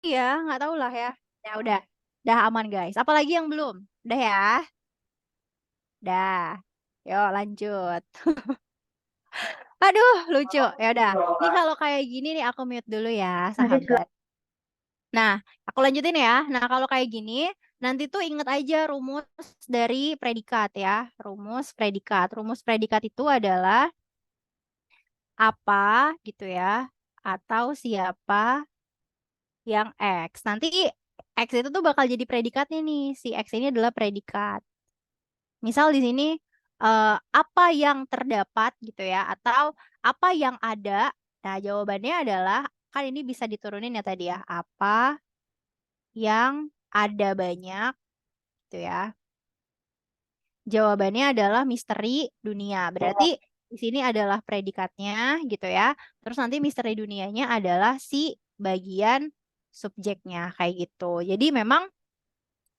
ya, nggak tahu lah ya. Ya udah aman guys. Apalagi yang belum? Udah ya, dah. Yuk lanjut. Aduh, lucu. Ya udah. Nih kalau kayak gini nih aku mute dulu ya, Oke, sahabat. Nah, aku lanjutin ya. Nah, kalau kayak gini, nanti tuh inget aja rumus dari predikat ya. Rumus predikat. Rumus predikat itu adalah apa gitu ya, atau siapa yang X. Nanti X itu tuh bakal jadi predikatnya nih. Si X ini adalah predikat. Misal di sini apa yang terdapat gitu ya, atau apa yang ada. Nah, jawabannya adalah kan ini bisa diturunin ya tadi ya. Apa yang ada banyak gitu ya. Jawabannya adalah misteri dunia. Berarti di sini adalah predikatnya gitu ya. Terus nanti misteri dunianya adalah si bagian subjeknya kayak gitu. Jadi memang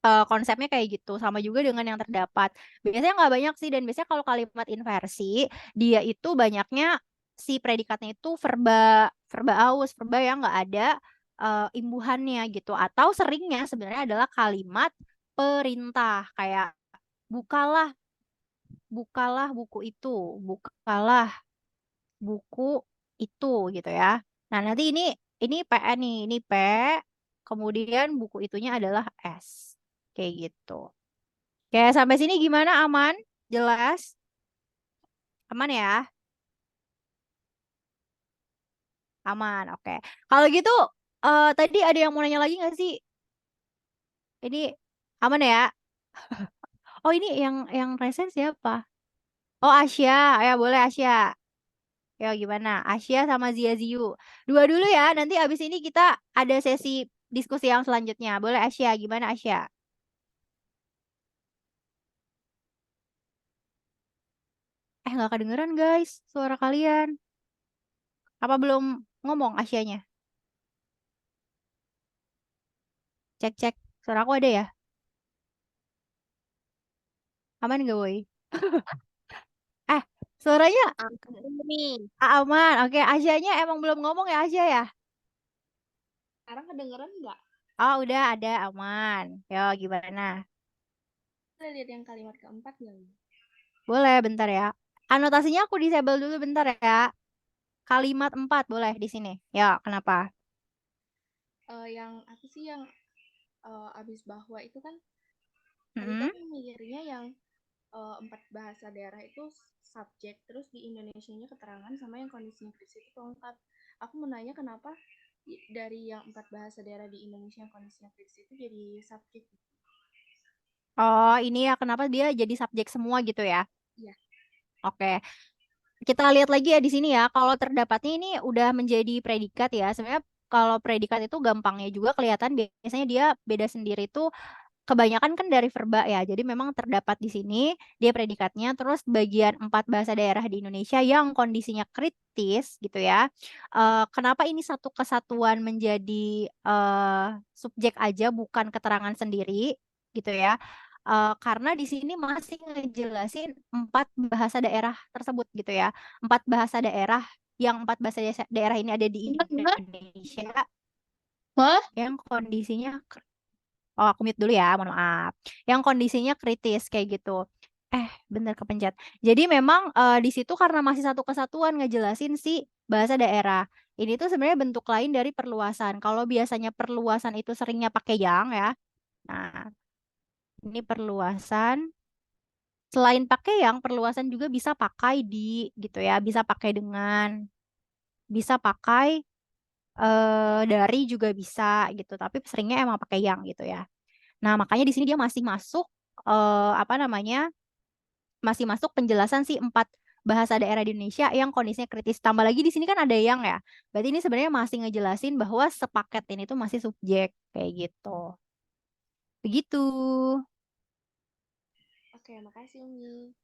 konsepnya kayak gitu. Sama juga dengan yang terdapat. Biasanya nggak banyak sih dan biasanya kalau kalimat inversi dia itu banyaknya si predikatnya itu verba verba aus, verba yang nggak ada imbuhannya gitu. Atau seringnya sebenarnya adalah kalimat perintah kayak bukalah bukalah buku itu, bukalah buku itu gitu ya. Nah, nanti ini P nih, ini P, kemudian buku itunya adalah S. Kayak gitu. Oke, sampai sini gimana? Aman? Jelas? Aman ya? Aman, oke. Kalau gitu, tadi ada yang mau nanya lagi nggak sih? Ini aman ya? Oh, ini yang resen siapa? Oh, Asia. Ya, boleh Asia. Ya gimana? Asia sama Zia Ziyu. Dua dulu ya, nanti abis ini kita ada sesi diskusi yang selanjutnya. Boleh Asia, gimana Asia? Nggak kedengeran guys, suara kalian. Apa belum ngomong Asianya? Cek cek, suara aku ada ya? Aman nggak woi? Eh, suaranya nih. aman. Oke, Asianya emang belum ngomong ya Asia ya? Sekarang kedengeran nggak? Oh udah ada aman. Yo gimana? Kita lihat yang kalimat keempat nggak? Boleh bentar ya. Anotasinya aku disable dulu bentar ya. Kalimat 4 boleh di sini. Ya, kenapa? Yang apa sih yang abis bahwa itu kan tadi tuh Mm-mm. aku mikirnya yang empat bahasa daerah itu subjek, terus di Indonesianya keterangan, sama yang kondisinya kritis itu pelengkap. Aku mau nanya kenapa dari yang empat bahasa daerah di Indonesia yang kondisinya kritis itu jadi subjek. Oh, ini ya kenapa dia jadi subjek semua gitu ya? Iya. Oke, kita lihat lagi ya di sini ya. Kalau terdapatnya ini udah menjadi predikat ya. Sebenarnya kalau predikat itu gampangnya juga kelihatan biasanya dia beda sendiri tuh kebanyakan kan dari verba ya. Jadi memang terdapat di sini dia predikatnya. Terus bagian empat bahasa daerah di Indonesia yang kondisinya kritis gitu ya. Kenapa ini satu kesatuan menjadi subjek aja bukan keterangan sendiri gitu ya? Karena di sini masih ngejelasin empat bahasa daerah tersebut gitu ya. Empat bahasa daerah yang empat bahasa daerah ini ada di Enggak. Indonesia Hah? yang kondisinya oh, aku mute dulu ya, mohon maaf. Yang kondisinya kritis kayak gitu. Bener kepencet. Jadi memang di situ karena masih satu kesatuan ngejelasin si bahasa daerah. Ini tuh sebenarnya bentuk lain dari perluasan. Kalau biasanya perluasan itu seringnya pakai yang ya. Nah, ini perluasan. Selain pakai yang, perluasan juga bisa pakai di gitu ya. Bisa pakai dengan, bisa pakai dari juga bisa gitu. Tapi seringnya emang pakai yang gitu ya. Nah, makanya di sini dia masih masuk apa namanya? Masih masuk penjelasan si empat bahasa daerah di Indonesia yang kondisinya kritis. Tambah lagi di sini kan ada yang ya. Berarti ini sebenarnya masih ngejelasin bahwa sepaket ini tuh masih subjek kayak gitu. Begitu. Oke, makasih Umi.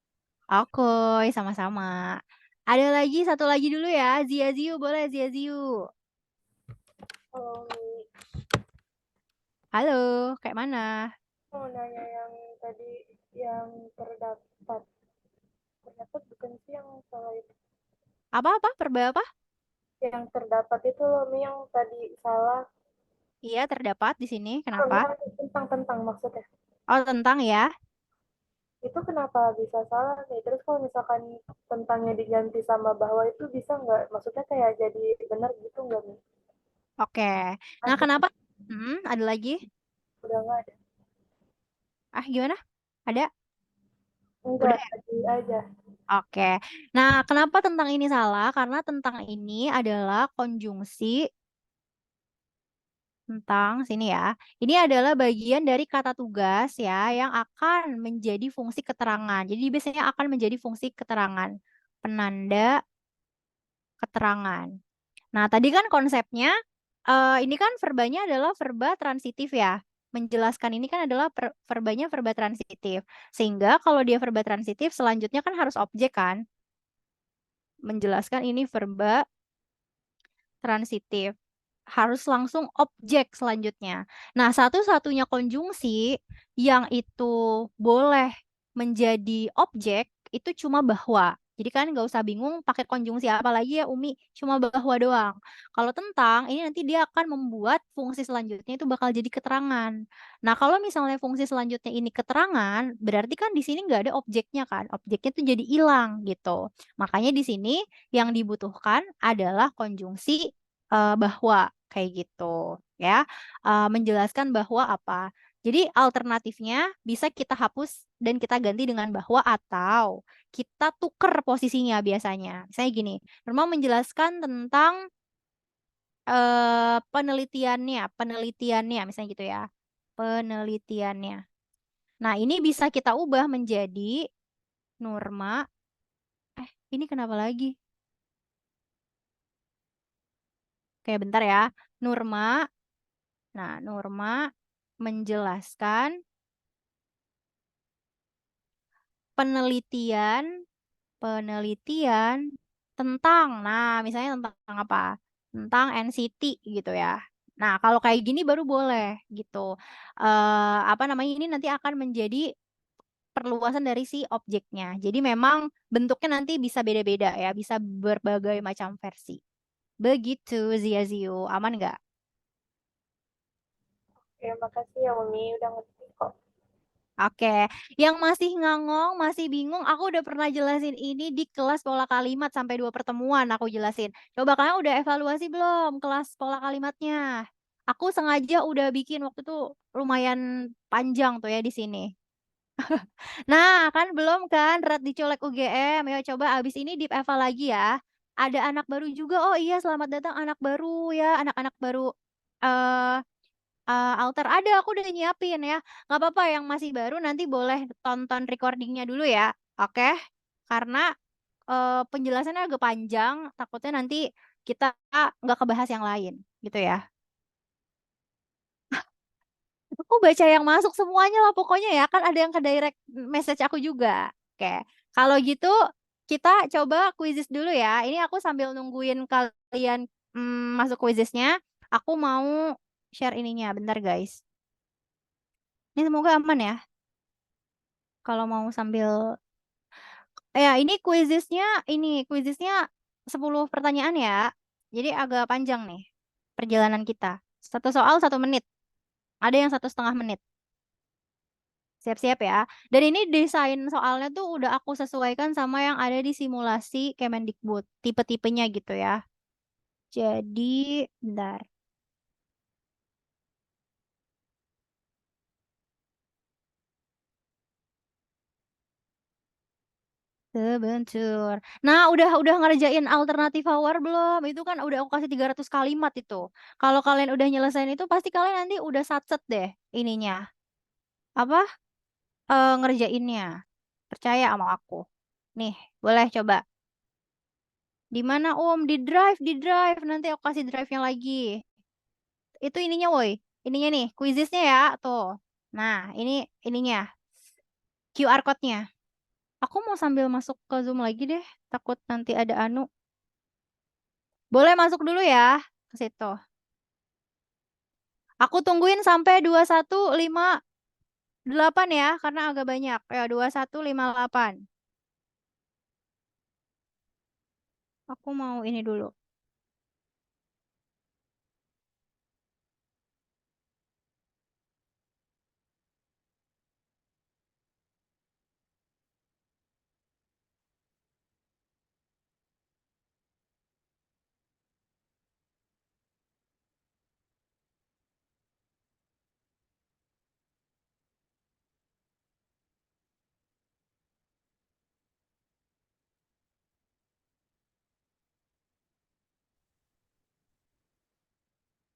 Oke, sama-sama. Ada lagi satu lagi dulu ya. Zia Ziu boleh Zia Ziu. Kalau Umi Halo, kayak mana? mau nanya yang tadi yang terdapat, terdapat bukan sih yang salah itu? Apa-apa? Perba apa? Yang terdapat itu loh Mi yang tadi salah. Iya, terdapat di sini. Kenapa? Enggak, tentang maksudnya. Oh, tentang ya. Itu kenapa bisa salah nih? Terus kalau misalkan tentangnya diganti sama bahwa itu bisa nggak? Maksudnya kayak jadi benar gitu nggak nih? Oke. Nah, Ada, kenapa? Ada lagi? udah nggak ada. Ah, gimana? Ada? Udah Enggak, ya? tadi aja. Oke. Nah, kenapa tentang ini salah? Karena tentang ini adalah konjungsi tentang sini ya. Ini adalah bagian dari kata tugas ya yang akan menjadi fungsi keterangan. Jadi biasanya akan menjadi fungsi keterangan. Penanda keterangan. Nah, tadi kan konsepnya ini kan verbanya adalah verba transitif ya. Menjelaskan ini kan adalah verbanya verba transitif. Sehingga kalau dia verba transitif selanjutnya kan harus objek kan. Menjelaskan ini verba transitif. Harus langsung objek selanjutnya. Nah, satu-satunya konjungsi yang itu boleh menjadi objek itu cuma bahwa. Jadi kan nggak usah bingung pakai konjungsi apa lagi ya Umi, cuma bahwa doang. Kalau tentang, ini nanti dia akan membuat fungsi selanjutnya itu bakal jadi keterangan. Nah, kalau misalnya fungsi selanjutnya ini keterangan, berarti kan di sini nggak ada objeknya kan. Objeknya tuh jadi hilang gitu. Makanya di sini yang dibutuhkan adalah konjungsi bahwa kayak gitu ya. Menjelaskan bahwa apa. Jadi alternatifnya bisa kita hapus dan kita ganti dengan bahwa atau kita tuker posisinya biasanya. Misalnya gini, Norma menjelaskan tentang penelitiannya misalnya gitu ya. Penelitiannya. Nah, ini bisa kita ubah menjadi Norma. Ini kenapa lagi? Oke, bentar ya. Norma. Nah, Norma menjelaskan penelitian penelitian tentang, nah misalnya tentang apa? Tentang NCT gitu ya. Nah, kalau kayak gini baru boleh gitu. Apa namanya ini nanti akan menjadi perluasan dari si objeknya. Jadi memang bentuknya nanti bisa beda-beda ya, bisa berbagai macam versi. Begitu, Zia Zio. Aman nggak? Ya, makasih ya Umi, udah ngerti kok. Oke, yang masih ngangong, masih bingung, aku udah pernah jelasin ini di kelas pola kalimat sampai 2 pertemuan aku jelasin. Coba kalian udah evaluasi belum kelas pola kalimatnya? Aku sengaja udah bikin waktu itu lumayan panjang tuh ya di sini. Nah, kan belum kan Red dicolek UGM. Ya coba abis ini di eval lagi ya. Ada anak baru juga. Oh iya, selamat datang anak baru ya, anak-anak baru. eh Alter ada aku udah nyiapin ya. Nggak apa-apa yang masih baru nanti boleh tonton recordingnya dulu ya. Oke? Karena penjelasannya agak panjang. Takutnya nanti kita nggak kebahas yang lain gitu ya. Aku baca yang masuk semuanya lah pokoknya ya. Kan ada yang ke direct message aku juga. Oke. Kalau gitu kita coba quizzes dulu ya. Ini aku sambil nungguin kalian masuk quizesnya. Aku mau share ininya. Bentar guys. Ini semoga aman ya. Kalau mau sambil ya ini quizesnya 10 pertanyaan ya. Jadi agak panjang nih perjalanan kita. Satu soal 1 menit. Ada yang 1,5 menit. Siap-siap ya. Dan ini desain soalnya tuh udah aku sesuaikan sama yang ada di simulasi Kemendikbud. Tipe-tipenya gitu ya. Jadi, bentar. Sebentar. Nah, udah ngerjain alternatif hour belum? Itu kan udah aku kasih 300 kalimat itu. Kalau kalian udah nyelesain itu pasti kalian nanti udah satset deh ininya. Apa? Ngerjainnya. Percaya sama aku. Nih, boleh coba. Di mana Om? Di drive. Nanti aku kasih drive-nya lagi. Itu ininya woi. Ininya nih, quizesnya ya, tuh. Nah, ini ininya, QR code-nya. Aku mau sambil masuk ke Zoom lagi deh. Takut nanti ada anu. Boleh masuk dulu ya ke situ. Aku tungguin sampai 2158 ya, karena agak banyak. Ya, 2158. Aku mau ini dulu.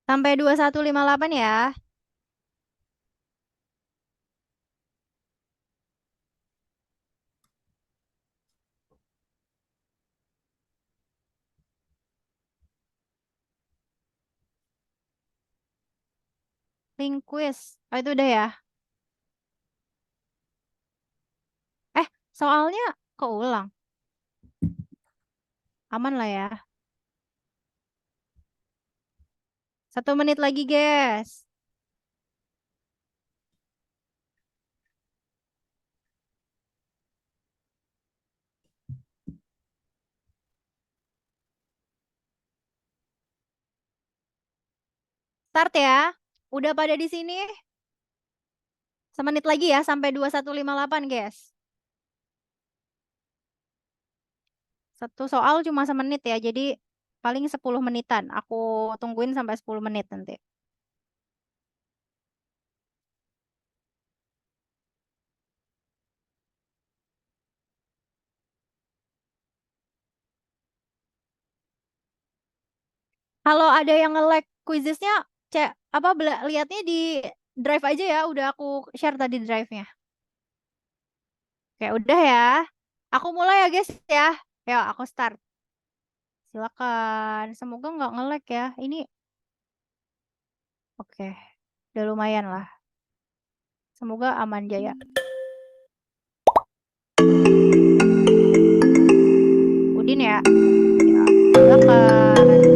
Sampai 2158 ya. Link quiz. Oh, itu udah ya. Soalnya keulang. Aman lah ya. 1 menit lagi, guys. Start ya. Udah pada di sini? 1 menit lagi ya sampai 2158, guys. Satu soal cuma 1 menit ya, jadi paling 10 menitan. Aku tungguin sampai 10 menit nanti. Kalau ada yang nge-lag quizesnya, lihatnya di drive aja ya. Udah aku share tadi drive-nya. Oke, udah ya. Aku mulai ya, guys ya. Ya, aku start. Silakan. Semoga nggak nge-lag ya. Ini oke. Udah lumayan lah. Semoga aman jaya. Udin ya. Ya, silakan.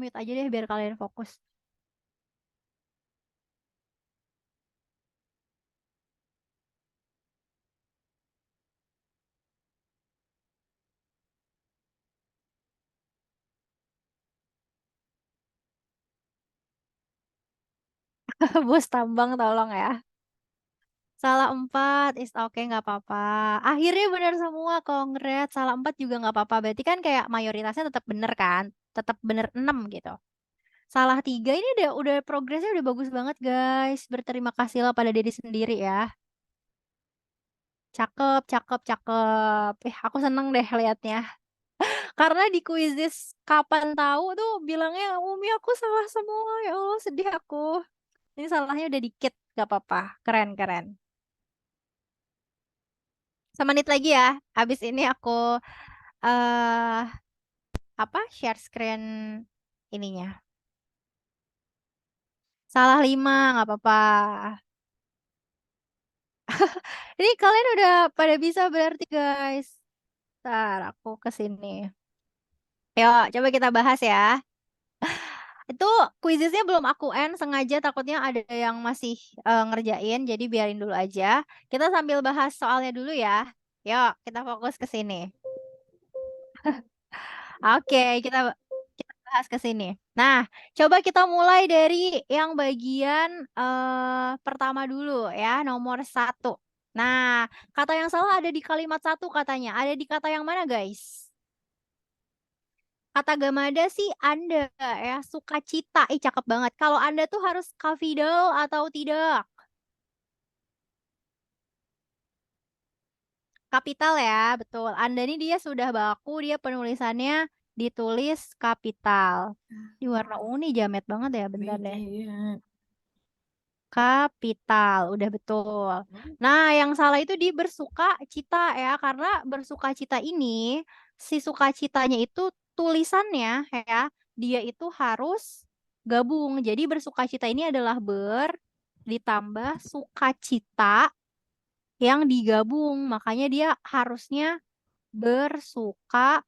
mute aja deh biar kalian fokus. Bos tambang tolong ya. Salah 4 is okay, nggak apa-apa. Akhirnya benar semua, congrats. Salah 4 juga nggak apa-apa. Berarti kan kayak mayoritasnya tetap bener kan? Tetap bener 6 gitu. Salah 3 ini udah progresnya udah bagus banget guys. Berterima kasihlah pada diri sendiri ya. Cakep, cakep, cakep. Aku seneng deh liatnya. Karena di kuisis kapan tahu tuh bilangnya Umi aku salah semua. Ya Allah sedih aku. Ini salahnya udah dikit, gak apa-apa. Keren, keren. Semenit lagi ya. Habis ini aku eh share screen ininya. Salah 5, nggak apa-apa. Ini kalian udah pada bisa berarti guys. Ntar aku kesini. Yuk, coba kita bahas ya. Itu kuisisnya belum aku end, sengaja takutnya ada yang masih ngerjain, jadi biarin dulu aja. Kita sambil bahas soalnya dulu ya. Yuk, kita fokus ke sini. Oke, kita bahas ke sini. Nah, coba kita mulai dari yang bagian pertama dulu ya, nomor 1. Nah, kata yang salah ada di kalimat 1 katanya. Ada di kata yang mana, guys? Kata Gamada sih Anda ya, sukacita. Ih, cakep banget. Kalau Anda tuh harus kafidal atau tidak? Kapital ya, betul. Anda ini dia sudah baku, dia penulisannya ditulis kapital. Di warna ungu nih jamet banget ya, bentar deh. Kapital, udah betul. Nah, yang salah itu di bersuka cita ya, karena bersuka cita ini, si sukacitanya itu tulisannya ya, dia itu harus gabung. Jadi bersuka cita ini adalah ditambah sukacita yang digabung. Makanya dia harusnya bersuka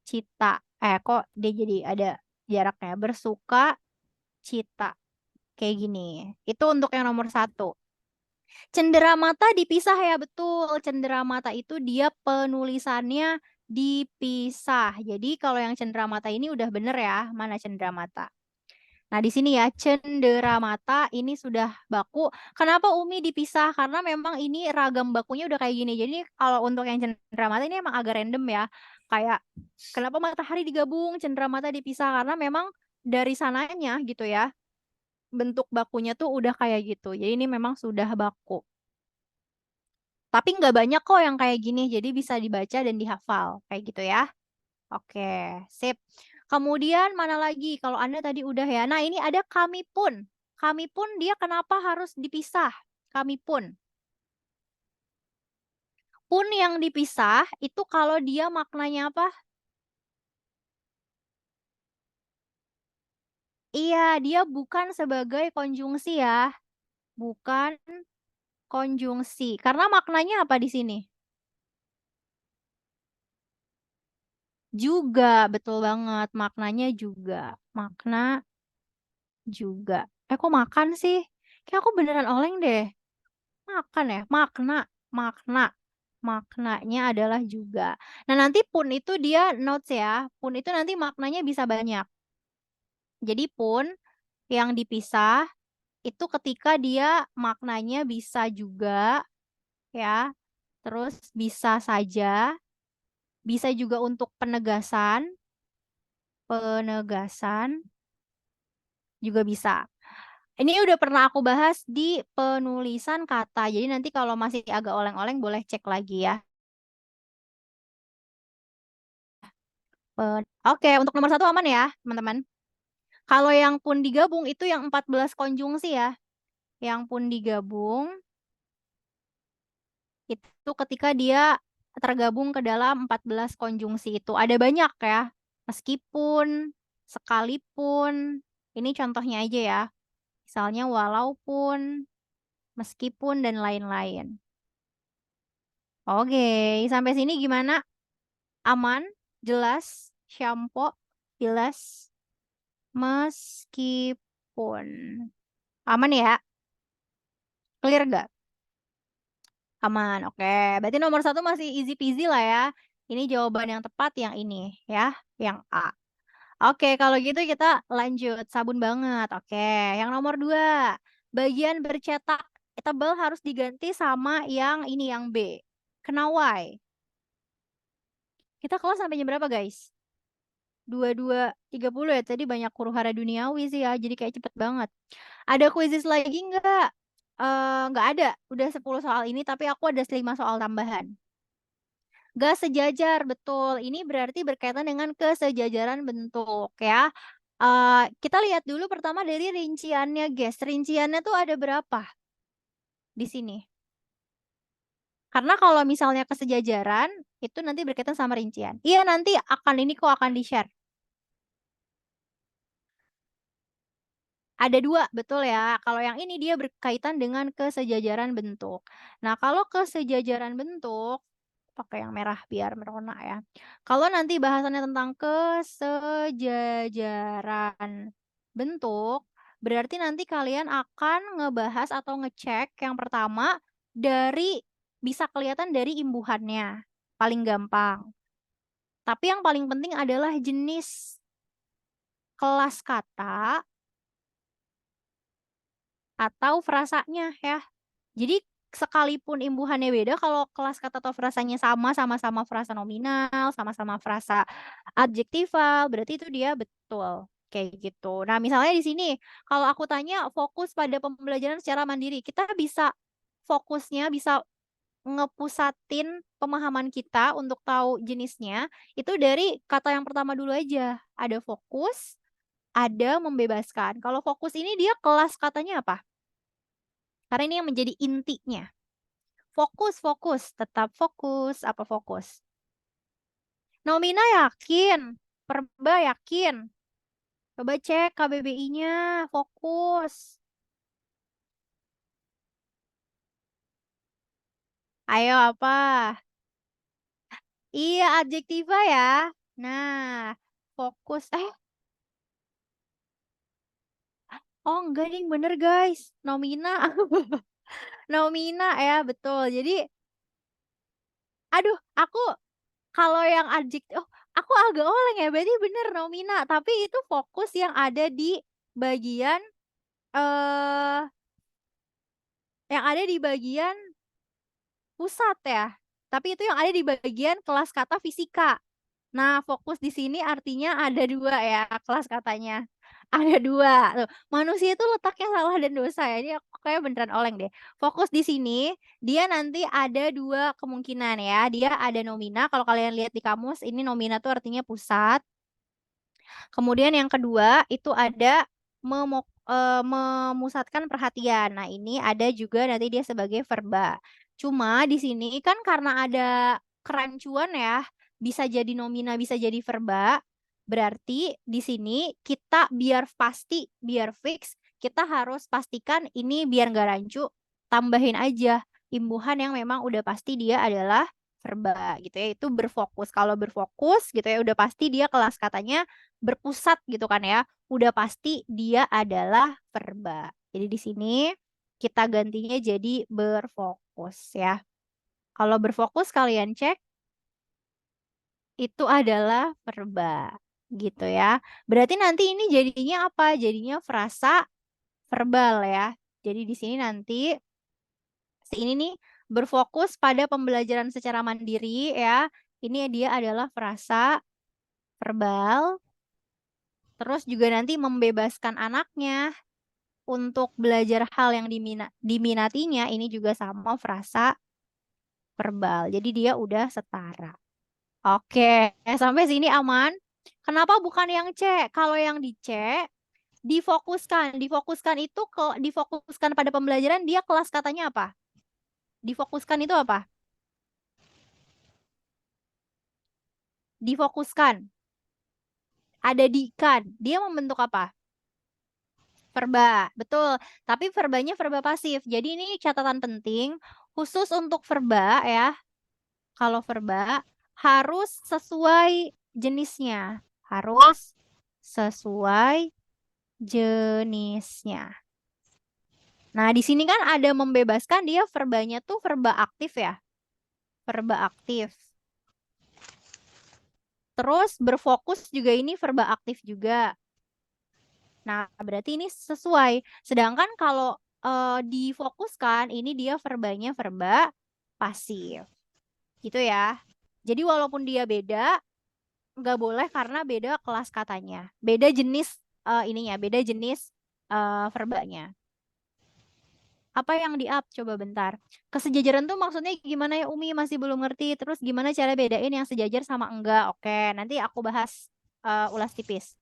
cita. Kok dia jadi ada jaraknya? Bersuka cita. Kayak gini. Itu untuk yang nomor 1. Cenderamata dipisah ya, betul. Cenderamata itu dia penulisannya dipisah. Jadi kalau yang cenderamata ini udah bener ya, mana cenderamata. Nah, di sini ya, cenderamata ini sudah baku. Kenapa Umi dipisah? Karena memang ini ragam bakunya udah kayak gini. Jadi kalau untuk yang cenderamata ini emang agak random ya. Kayak kenapa matahari digabung, cenderamata dipisah? Karena memang dari sananya gitu ya. Bentuk bakunya tuh udah kayak gitu. Jadi ini memang sudah baku. Tapi nggak banyak kok yang kayak gini, jadi bisa dibaca dan dihafal. Kayak gitu ya. Oke, sip. Kemudian mana lagi? Kalau Anda tadi udah ya. Nah, ini ada kami pun. Kami pun dia kenapa harus dipisah? Kami pun. Pun yang dipisah itu kalau dia maknanya apa? Iya, dia bukan sebagai konjungsi ya. Bukan konjungsi. Karena maknanya apa di sini? Juga, betul banget. Maknanya juga. Makna juga. Kok makan sih? Kayak aku beneran oleng deh. Makan ya, makna, makna. Maknanya adalah juga. Nah, nanti pun itu dia notes ya. Pun itu nanti maknanya bisa banyak. Jadi pun yang dipisah itu ketika dia maknanya bisa juga ya. Terus bisa saja, bisa juga untuk penegasan, penegasan juga bisa. Ini udah pernah aku bahas di penulisan kata. Jadi nanti kalau masih agak oleng-oleng boleh cek lagi ya. Oke, untuk nomor 1 aman ya, teman-teman. Kalau yang pun digabung itu yang 14 konjungsi ya. Yang pun digabung itu ketika dia tergabung ke dalam 14 konjungsi itu. Ada banyak ya. Meskipun, sekalipun. Ini contohnya aja ya. Misalnya walaupun, meskipun, dan lain-lain. Oke, sampai sini gimana? Aman? Jelas? Shampoo? Jelas? Meskipun. Aman ya? Clear gak? Aman, oke. Berarti nomor satu masih easy peasy lah ya. Ini jawaban yang tepat yang ini ya, yang A. Oke, kalau gitu kita lanjut. Sabun banget. Oke, yang nomor dua. Bagian bercetak tebal harus diganti sama yang ini, yang B. Kenawai. Kita kelas sampai jam berapa, guys? 22.30 ya. Tadi banyak huru hara duniawi sih ya. Jadi kayak cepet banget. Ada kuisis lagi nggak? Nggak ada. Udah 10 soal ini, tapi aku ada 5 soal tambahan. Gak sejajar, betul. Ini berarti berkaitan dengan kesejajaran bentuk ya. Kita lihat dulu pertama dari rinciannya, guys. Rinciannya tuh ada berapa di sini? Karena kalau misalnya kesejajaran, itu nanti berkaitan sama rincian. Iya, nanti ini kok akan di-share. Ada dua, betul ya. Kalau yang ini dia berkaitan dengan kesejajaran bentuk. Nah, kalau kesejajaran bentuk, pakai yang merah biar merona ya. Kalau nanti bahasannya tentang kesejajaran bentuk, berarti nanti kalian akan ngebahas atau ngecek yang pertama dari bisa kelihatan dari imbuhannya. Paling gampang. Tapi yang paling penting adalah jenis kelas kata atau frasanya ya. Jadi sekalipun imbuhannya beda, kalau kelas kata atau frasanya sama-sama frasa nominal, sama-sama frasa adjektival, berarti itu dia betul. Kayak gitu. Nah, misalnya di sini, kalau aku tanya fokus pada pembelajaran secara mandiri, kita bisa fokusnya, bisa ngepusatin pemahaman kita untuk tahu jenisnya, itu dari kata yang pertama dulu aja. Ada fokus, ada membebaskan. Kalau fokus ini dia kelas katanya apa? Karena ini yang menjadi intinya. Fokus, fokus. Tetap fokus. Apa fokus? Nomina yakin. Perba yakin. Coba cek KBBI-nya. Fokus. Ayo apa? Iya, adjektiva ya. Nah, fokus. Oh enggak nih, bener guys. Nomina. Nomina ya, betul. Jadi, aduh, aku kalau yang adjektif, oh, aku agak oleng ya. Berarti bener nomina, tapi itu fokus yang ada di bagian eh pusat ya. Tapi itu yang ada di bagian kelas kata fisika. Nah, fokus di sini artinya ada dua ya kelas katanya. Ada dua. Tuh, manusia itu letaknya salah dan dosa ya. Ini aku kayak beneran oleng deh. Fokus di sini, dia nanti ada dua kemungkinan ya. Dia ada nomina. Kalau kalian lihat di kamus, ini nomina tuh artinya pusat. Kemudian yang kedua itu ada memusatkan perhatian. Nah, ini ada juga nanti dia sebagai verba. Cuma di sini kan karena ada kerancuan ya, bisa jadi nomina, bisa jadi verba. Berarti di sini kita biar pasti, biar fix, kita harus pastikan ini biar nggak rancu, tambahin aja imbuhan yang memang udah pasti dia adalah verba gitu ya. Itu berfokus. Kalau berfokus gitu ya, udah pasti dia kelas katanya berpusat gitu kan ya. Udah pasti dia adalah verba. Jadi di sini kita gantinya jadi berfokus ya. Kalau berfokus kalian cek itu adalah verba gitu ya. Berarti nanti ini jadinya apa? Jadinya frasa verbal ya. Jadi di sini nanti ini nih berfokus pada pembelajaran secara mandiri ya. Ini dia adalah frasa verbal. Terus juga nanti membebaskan anaknya untuk belajar hal yang diminatinya. Ini juga sama frasa verbal. Jadi dia udah setara. Oke, sampai sini aman. Kenapa bukan yang C? Kalau yang di C, difokuskan. Difokuskan itu difokuskan pada pembelajaran, dia kelas katanya apa? Difokuskan itu apa? Difokuskan. Ada di kan. Dia membentuk apa? Verba, betul. Tapi verbanya verba pasif. Jadi ini catatan penting khusus untuk verba ya. Kalau verba harus sesuai jenisnya. Harus sesuai jenisnya. Nah, di sini kan ada membebaskan, dia verbanya tuh verba aktif ya. Verba aktif. Terus berfokus juga ini verba aktif juga. Nah, berarti ini sesuai. Sedangkan kalau difokuskan, ini dia verbanya verba pasif. Gitu ya. Jadi walaupun dia beda, nggak boleh karena beda kelas katanya. Beda jenis ininya, beda jenis verbanya. Apa yang di-up? Coba bentar. Kesejajaran tuh maksudnya gimana ya Umi? Masih belum ngerti. Terus gimana cara bedain yang sejajar sama enggak? Oke, nanti aku bahas ulas tipis.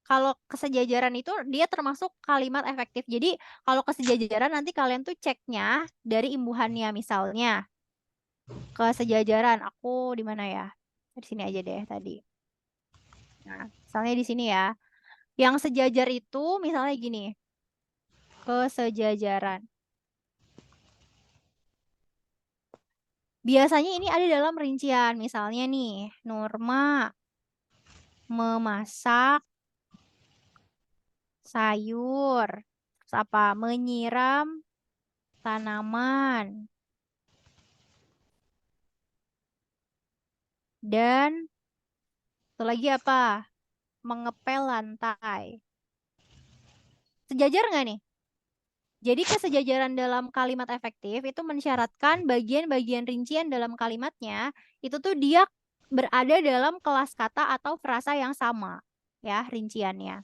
Kalau kesejajaran itu dia termasuk kalimat efektif. Jadi kalau kesejajaran nanti kalian tuh ceknya dari imbuhannya misalnya. Kesejajaran aku di mana ya? Di sini aja deh tadi. Nah, misalnya di sini ya. Yang sejajar itu misalnya gini. Kesejajaran. Biasanya ini ada dalam rincian. Misalnya nih, Nurma memasak sayur. Terus apa? Menyiram tanaman. Dan itu lagi apa? Mengepel lantai. Sejajar nggak nih? Jadi kesejajaran dalam kalimat efektif itu mensyaratkan bagian-bagian rincian dalam kalimatnya itu tuh dia berada dalam kelas kata atau frasa yang sama ya rinciannya.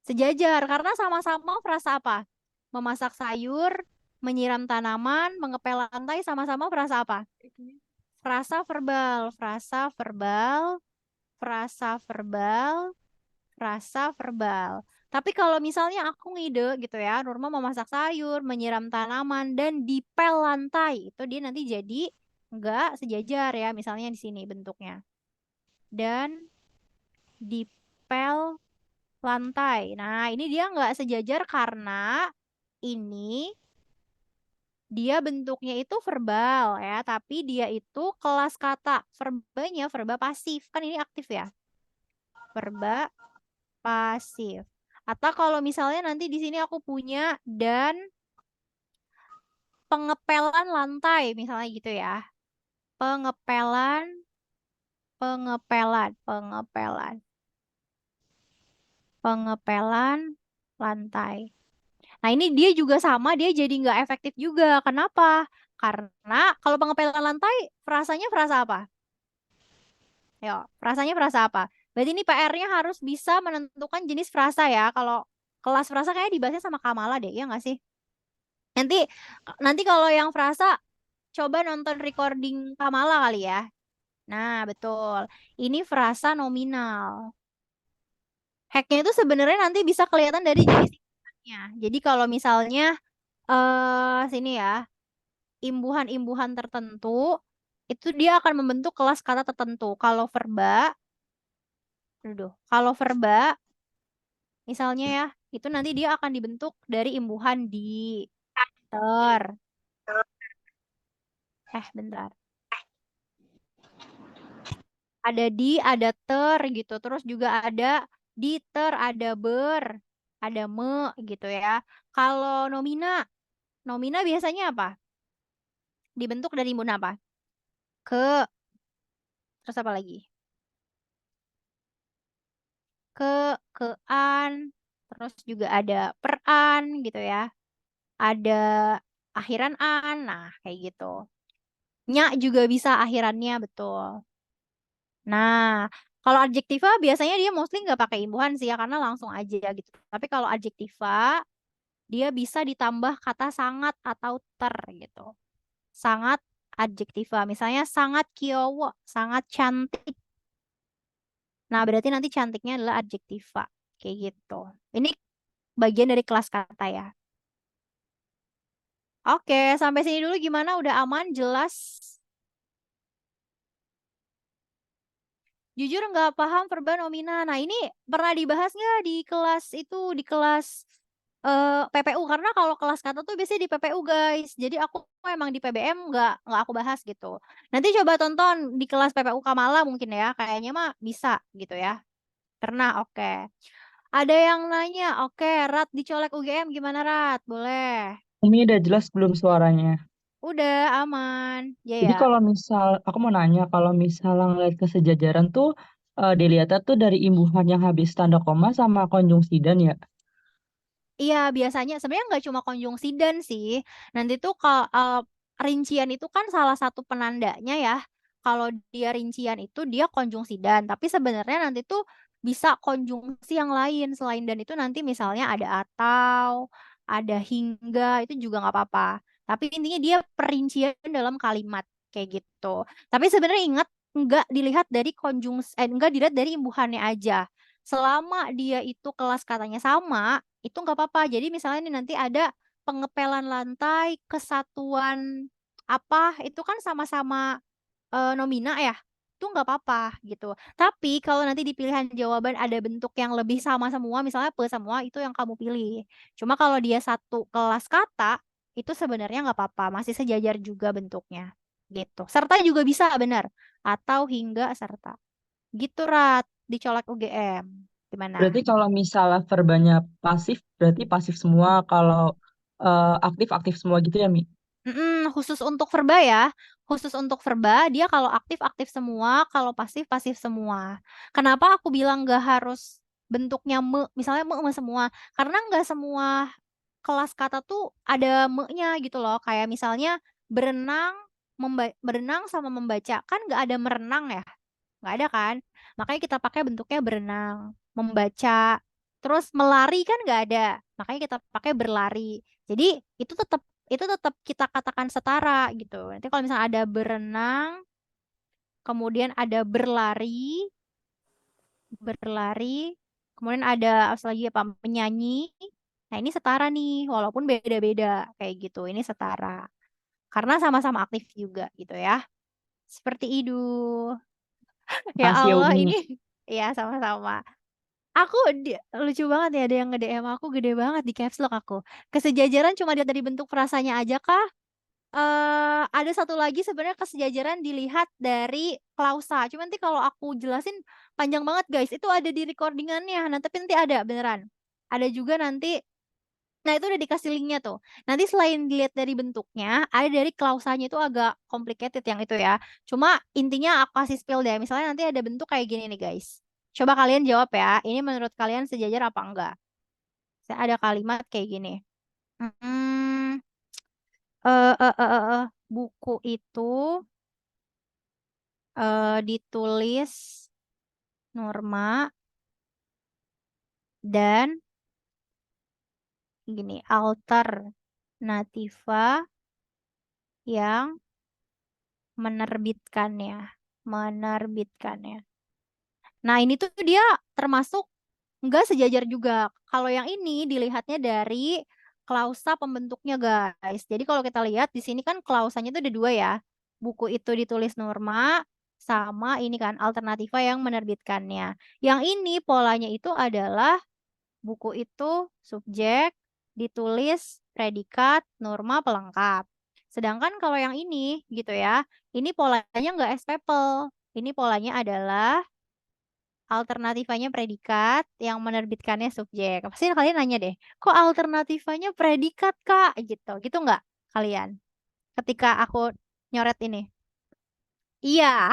Sejajar karena sama-sama frasa apa? Memasak sayur, menyiram tanaman, mengepel lantai sama-sama frasa apa? Frasa verbal, frasa verbal, frasa verbal, frasa verbal. Tapi kalau misalnya aku ngide gitu ya, Nurma memasak sayur, menyiram tanaman, dan dipel lantai, itu dia nanti jadi enggak sejajar ya, misalnya di sini bentuknya. Dan dipel lantai. Nah, ini dia enggak sejajar karena ini dia bentuknya itu verbal ya, tapi dia itu kelas kata. Verbanya verba pasif. Kan ini aktif ya. Verba pasif. Atau kalau misalnya nanti di sini aku punya dan pengepelan lantai, misalnya gitu ya. Pengepelan, pengepelan, pengepelan, pengepelan lantai. Nah ini dia juga sama, dia jadi nggak efektif juga. Kenapa? Karena kalau pengepelan lantai, frasanya frasa apa? Yo, frasanya frasa apa? Berarti ini PR-nya harus bisa menentukan jenis frasa ya. Kalau kelas frasa kayaknya dibahasnya sama Kamala deh, ya nggak sih? Nanti nanti kalau yang frasa coba nonton recording Kamala kali ya. Nah, betul. Ini frasa nominal. Hacknya itu sebenarnya nanti bisa kelihatan dari jenis imbuhannya. Jadi kalau misalnya sini ya, imbuhan-imbuhan tertentu itu dia akan membentuk kelas kata tertentu. Kalau verba misalnya ya, itu nanti dia akan dibentuk dari imbuhan di ter. Bentar. Ada di, ada ter gitu. Terus juga ada di ter, ada ber, ada me gitu ya. Kalau nomina, nomina biasanya apa? Dibentuk dari imbuhan apa? Ke, terus apa lagi? Kean, terus juga ada peran gitu ya. Ada akhiran an, nah kayak gitu. Nya juga bisa akhirannya betul. Nah, kalau adjektiva biasanya dia mostly nggak pakai imbuhan sih ya karena langsung aja gitu. Tapi kalau adjektiva dia bisa ditambah kata sangat atau ter gitu. Sangat adjektiva, misalnya sangat kiowo, sangat cantik. Nah, berarti nanti cantiknya adalah adjektiva. Kayak gitu. Ini bagian dari kelas kata ya. Oke, sampai sini dulu gimana? Udah aman? Jelas? Jujur nggak paham verba nomina. Nah, ini pernah dibahas nggak di kelas itu, di kelas PPU? Karena kalau kelas kata tuh biasanya di PPU, guys. Jadi aku emang di PBM nggak aku bahas gitu. Nanti coba tonton di kelas PPU Kamala mungkin ya. Kayaknya mah bisa gitu ya. Pernah, oke. Ada yang nanya, oke, Rat dicolek UGM gimana Rat? Boleh. Ini udah jelas belum suaranya? Udah aman. Ya Jadi ya. kalau misal, aku mau nanya, kalau misal ngeliat kesejajaran tuh dilihatnya tuh dari imbuhan yang habis tanda koma sama konjungsi dan ya. Iya, biasanya sebenarnya nggak cuma konjungsi dan sih. Nanti tuh rincian itu kan salah satu penandanya ya. Kalau dia rincian itu dia konjungsi dan, tapi sebenarnya nanti tuh bisa konjungsi yang lain selain dan itu nanti misalnya ada atau, ada hingga itu juga nggak apa-apa. Tapi intinya dia perincian dalam kalimat kayak gitu. Tapi sebenarnya ingat nggak dilihat dari nggak dilihat dari imbuhannya aja. Selama dia itu kelas katanya sama, itu nggak apa-apa. Jadi misalnya nih nanti ada pengepelan lantai, kesatuan apa, itu kan sama-sama nomina ya, itu nggak apa-apa gitu. Tapi kalau nanti di pilihan jawaban ada bentuk yang lebih sama semua, misalnya pe semua, itu yang kamu pilih. Cuma kalau dia satu kelas kata, itu sebenarnya nggak apa-apa, masih sejajar juga bentuknya. Gitu. Serta juga bisa benar. Atau hingga serta. Gitu Rat, dicolek UGM. Berarti Gimana? kalau misalnya verbanya pasif, berarti pasif semua. Kalau aktif, aktif semua gitu ya, Mi? Khusus untuk verba ya. Khusus untuk verba, dia kalau aktif aktif semua, kalau pasif pasif semua. Kenapa aku bilang nggak harus bentuknya me, misalnya me semua? Karena nggak semua kelas kata tuh ada me-nya gitu loh. Kayak misalnya berenang, berenang sama membaca kan nggak ada merenang ya, nggak ada kan? Makanya kita pakai bentuknya berenang, membaca, terus melari kan nggak ada, makanya kita pakai berlari. Jadi itu tetap itu tetap kita katakan setara gitu. Nanti kalau misalnya ada berenang, kemudian ada berlari, berlari, kemudian ada apa lagi apa menyanyi. Nah ini setara nih, walaupun beda-beda kayak gitu. Ini setara karena sama-sama aktif juga gitu ya. Seperti itu. Ya Makasih ya, Allah, Umi. ini ya sama-sama. Aku lucu banget ya ada yang nge-DM aku gede banget di caps lock aku. Kesejajaran cuma dilihat dari bentuk frasanya aja kah? Ada satu lagi sebenarnya kesejajaran dilihat dari klausa. Cuma nanti kalau aku jelasin panjang banget guys. Itu ada di recordingannya. Nah, tapi nanti ada beneran. Ada juga nanti. Nah, itu udah dikasih linknya tuh. Nanti selain dilihat dari bentuknya, ada dari klausanya itu agak complicated yang itu ya. Cuma intinya aku kasih spill deh. Misalnya nanti ada bentuk kayak gini nih guys. Coba kalian jawab ya. Ini menurut kalian sejajar apa enggak? Ada kalimat kayak gini. Hmm, buku itu ditulis Norma dan gini alternativa yang menerbitkannya. Nah, ini tuh dia termasuk enggak sejajar juga. Kalau yang ini dilihatnya dari klausa pembentuknya, guys. Jadi kalau kita lihat di sini kan klausanya itu ada dua ya. Buku itu ditulis Norma sama ini kan alternativa yang menerbitkannya. Yang ini polanya itu adalah buku itu subjek ditulis predikat Norma pelengkap. Sedangkan kalau yang ini gitu ya, ini polanya nggak SPPL. Ini polanya adalah alternatifanya predikat, yang menerbitkannya subjek. Pasti kalian nanya deh, kok alternatifanya predikat, Kak? Gitu. Gitu nggak kalian? Ketika aku nyoret ini. Iya,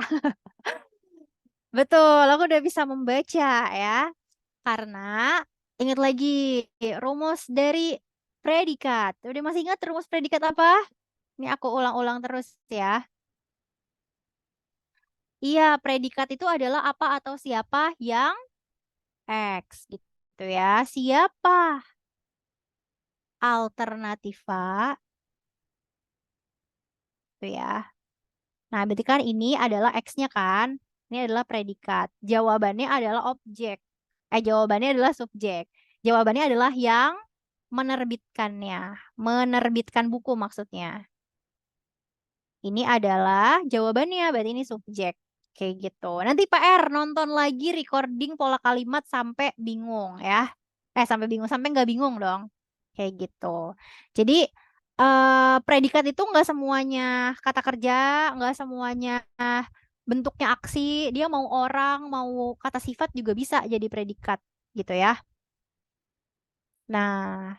betul. Aku udah bisa membaca ya. Karena ingat lagi rumus dari predikat. Udah masih ingat rumus predikat apa? Ini aku ulang-ulang terus ya. Iya, predikat itu adalah apa atau siapa yang X gitu ya. Siapa alternativa gitu ya. Nah, berarti kan ini adalah X-nya kan. Ini adalah predikat. Jawabannya adalah objek. Jawabannya adalah subjek. Jawabannya adalah yang menerbitkannya. Menerbitkan buku maksudnya. Ini adalah jawabannya, berarti ini subjek. Kayak gitu. Nanti PR nonton lagi recording pola kalimat sampai bingung ya. Sampai bingung, sampai nggak bingung dong. Kayak gitu. Jadi predikat itu nggak semuanya kata kerja, nggak semuanya bentuknya aksi, dia mau orang, mau kata sifat juga bisa jadi predikat gitu ya. Nah,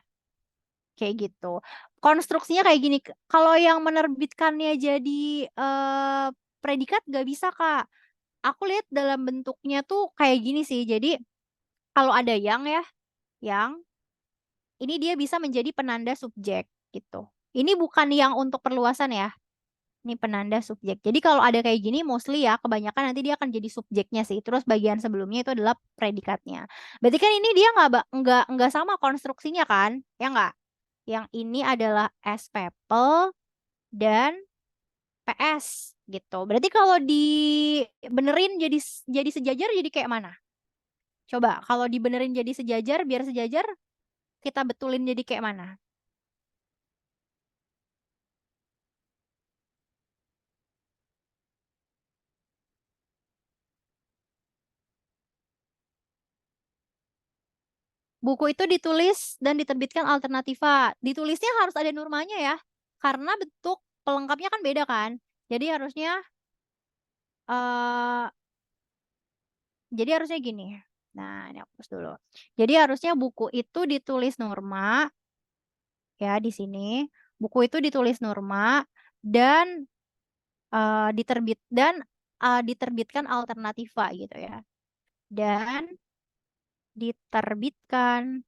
kayak gitu. Konstruksinya kayak gini. Kalau yang menerbitkannya jadi eh, predikat gak bisa, Kak. Aku lihat dalam bentuknya tuh kayak gini sih. Jadi kalau ada yang ini dia bisa menjadi penanda subjek gitu. Ini bukan yang untuk perluasan ya. Ini penanda subjek. Jadi kalau ada kayak gini, mostly ya, kebanyakan nanti dia akan jadi subjeknya sih. Terus bagian sebelumnya itu adalah predikatnya. Berarti kan ini dia nggak sama konstruksinya kan? Ya nggak? Yang ini adalah S people dan PS gitu. Berarti kalau dibenerin jadi sejajar jadi kayak mana? Coba kalau dibenerin jadi sejajar, biar sejajar kita betulin jadi kayak mana? Buku itu ditulis dan diterbitkan alternativa. Ditulisnya harus ada normanya ya. Karena bentuk pelengkapnya kan beda kan. Jadi harusnya eh gini. Nah, ini aku hapus dulu. Jadi harusnya buku itu ditulis norma ya di sini. Buku itu ditulis norma dan diterbitkan alternativa gitu ya. Dan diterbitkan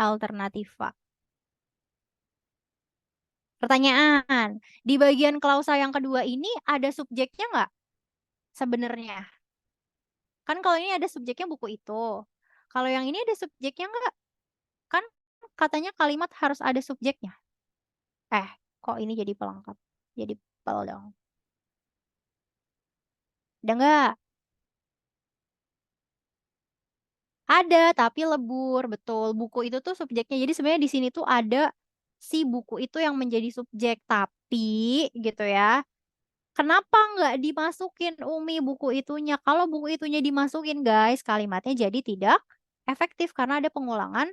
alternativa. Pertanyaan, di bagian klausa yang kedua ini ada subjeknya nggak sebenarnya? Kan kalau ini ada subjeknya buku itu. Kalau yang ini ada subjeknya nggak? Kan katanya kalimat harus ada subjeknya. Kok ini jadi pelengkap? Jadi pel dong. Ada nggak? Ada, tapi lebur, betul. Buku itu tuh subjeknya. Jadi sebenarnya di sini tuh ada si buku itu yang menjadi subjek. Tapi gitu ya. Kenapa nggak dimasukin Umi buku itunya? Kalau buku itunya dimasukin, guys, kalimatnya jadi tidak efektif karena ada pengulangan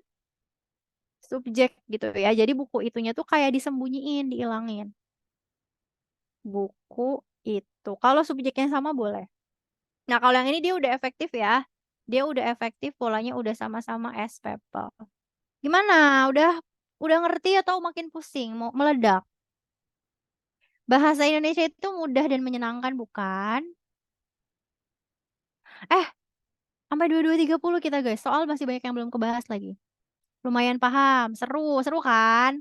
subjek gitu ya. Jadi buku itunya tuh kayak disembunyiin, dihilangin. Buku itu. Kalau subjeknya sama boleh. Nah, kalau yang ini dia udah efektif ya. Dia udah efektif, polanya udah sama-sama as people. Gimana? Udah ngerti atau makin pusing? Mau meledak? Bahasa Indonesia itu mudah dan menyenangkan, bukan? Eh, sampai 22.30 kita guys. Soal masih banyak yang belum kebahas lagi. Lumayan paham. Seru. Seru kan?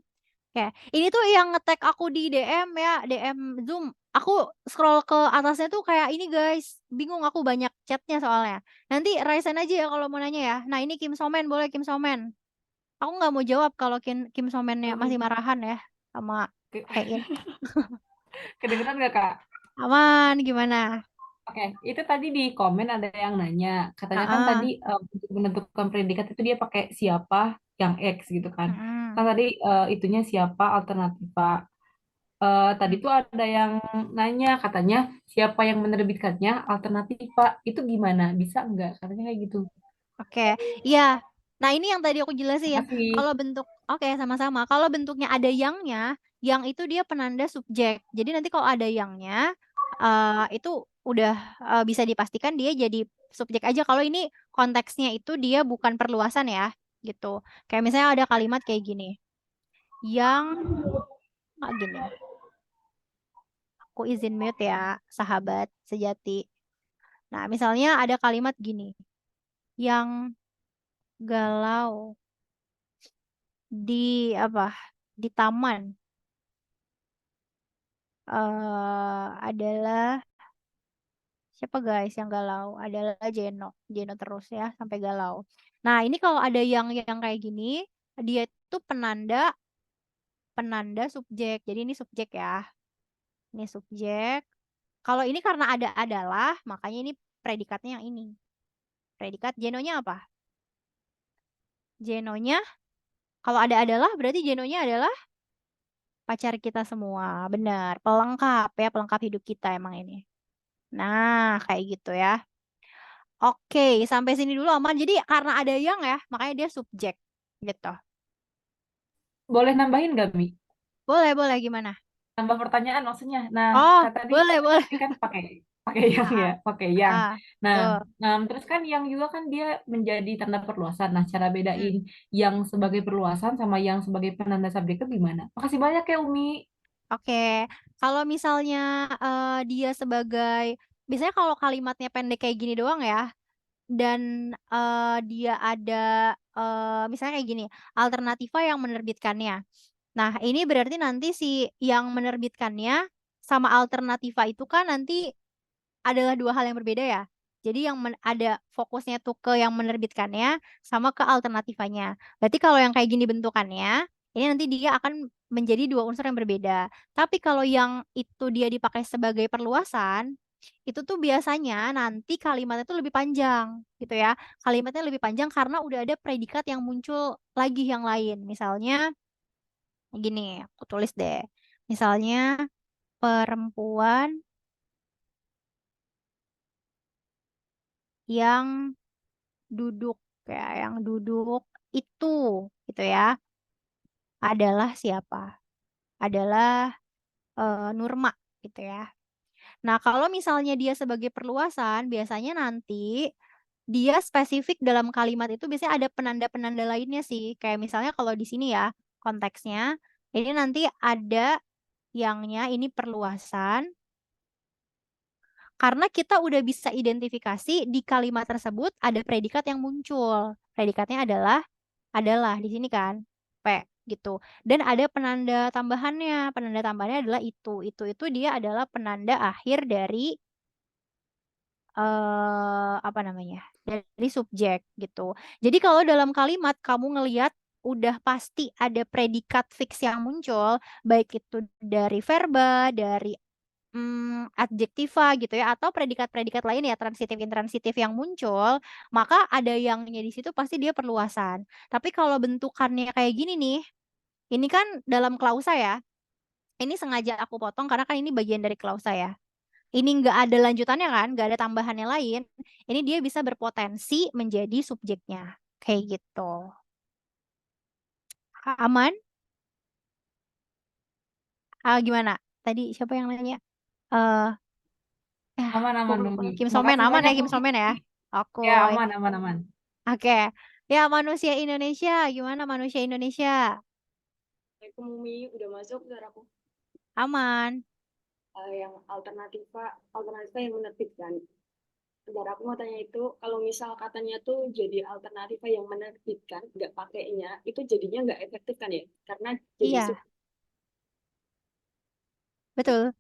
Oke. Ini tuh yang nge-tag aku di DM ya. DM Zoom. Aku scroll ke atasnya tuh kayak ini guys. Bingung aku banyak chatnya soalnya. Nanti Raisen aja ya kalau mau nanya ya. Nah ini Kim Somen. Boleh Kim Somen. Aku nggak mau jawab kalau Kim Somennya masih marahan ya. Sama Ke- Hein. Kedengeran nggak Kak? Aman. Gimana? Oke, itu tadi di komen ada yang nanya, katanya kan tadi Ah, untuk menentukan predikat itu dia pakai siapa yang X gitu kan. mm-mm. Kan tadi itunya siapa alternativa. Tadi tuh ada yang nanya, katanya siapa yang menerbitkannya alternativa. Itu gimana? Bisa nggak? Katanya kayak gitu. Oke, iya. Nah, ini yang tadi aku jelasin. Makasih. Kalau bentuk, oke, sama-sama. Kalau bentuknya ada yangnya, yang itu dia penanda subjek. Jadi nanti kalau ada yangnya, itu udah bisa dipastikan dia jadi subjek aja. Kalau ini konteksnya itu dia bukan perluasan ya, gitu. Kayak misalnya ada kalimat kayak gini, yang gini. Aku izin mute ya, sahabat sejati. Nah, misalnya ada kalimat gini, yang galau di apa di taman adalah siapa guys yang galau adalah Jeno terus ya sampai galau. Nah ini kalau ada yang kayak gini dia itu penanda penanda subjek, jadi ini subjek ya, ini subjek. Kalau ini karena ada adalah makanya ini predikatnya yang ini, predikat. Jenonya apa? Jenonya kalau ada adalah berarti Jenonya adalah pacar kita semua. Benar, pelengkap ya, pelengkap hidup kita emang ini. Nah, kayak gitu ya. Oke, sampai sini dulu aman. Jadi karena ada yang ya, makanya dia subjek gitu. Boleh nambahin nggak, Mi? Boleh, boleh gimana? tambah pertanyaan maksudnya. Nah, Oh, kak tadi boleh, boleh. kan pakai pakai yang ya, Ah, pakai yang. ah, Nah, tuh. terus kan yang juga kan dia menjadi tanda perluasan. Nah, cara Hmm. bedain yang sebagai perluasan sama yang sebagai penanda subjek itu gimana? Makasih banyak ya Umi. Oke, kalau misalnya dia sebagai, biasanya kalau kalimatnya pendek kayak gini doang ya, dan dia ada misalnya kayak gini, Alternativa yang menerbitkannya. Nah, ini berarti nanti si yang menerbitkannya sama Alternativa itu kan nanti adalah dua hal yang berbeda ya. Jadi yang ada fokusnya tuh ke yang menerbitkannya sama ke Alternativanya. Berarti kalau yang kayak gini bentukannya, ini nanti dia akan menjadi dua unsur yang berbeda. Tapi kalau yang itu dia dipakai sebagai perluasan, itu tuh biasanya nanti kalimatnya tuh lebih panjang gitu ya. Kalimatnya lebih panjang karena udah ada predikat yang muncul lagi yang lain. Misalnya gini, aku tulis deh. Misalnya perempuan yang duduk ya, yang duduk itu gitu ya, adalah siapa? Adalah Nurma gitu ya. Nah, kalau misalnya dia sebagai perluasan, biasanya nanti dia spesifik dalam kalimat itu biasanya ada penanda-penanda lainnya sih. Kayak misalnya kalau di sini ya, konteksnya ini nanti ada yangnya ini perluasan karena kita udah bisa identifikasi di kalimat tersebut ada predikat yang muncul. Predikatnya adalah di sini kan P gitu. Dan ada penanda tambahannya. Penanda tambahannya adalah itu. Itu dia adalah penanda akhir dari apa namanya? Dari subjek gitu. Jadi kalau dalam kalimat kamu ngelihat udah pasti ada predikat fix yang muncul, baik itu dari verba, dari adjektiva gitu ya, atau predikat-predikat lain ya transitif intransitif yang muncul, maka ada yangnya di situ pasti dia perluasan. Tapi kalau bentukannya kayak gini nih, ini kan dalam klausa ya. Ini sengaja aku potong karena kan ini bagian dari klausa ya. Ini nggak ada lanjutannya kan, nggak ada tambahannya lain. Ini dia bisa berpotensi menjadi subjeknya. Kayak gitu. Aman? Gimana? Tadi siapa yang nanya? Eh, Aman aku aman lupa. Umi. Kim Somen Makasih aman ya, banyak Kim Umi. Somen ya. Oke. Ya aman aman aman. Oke. Ya, manusia Indonesia. Gimana manusia Indonesia? Assalamualaikum Umi, udah masuk suaraku. Aman. Yang alternativa yang menerbitkan. Bentar, aku mau tanya itu, kalau misal katanya tuh jadi alternativa yang menerbitkan, nggak pakainya, itu jadinya nggak efektif kan ya? Karena jadi Iya, betul.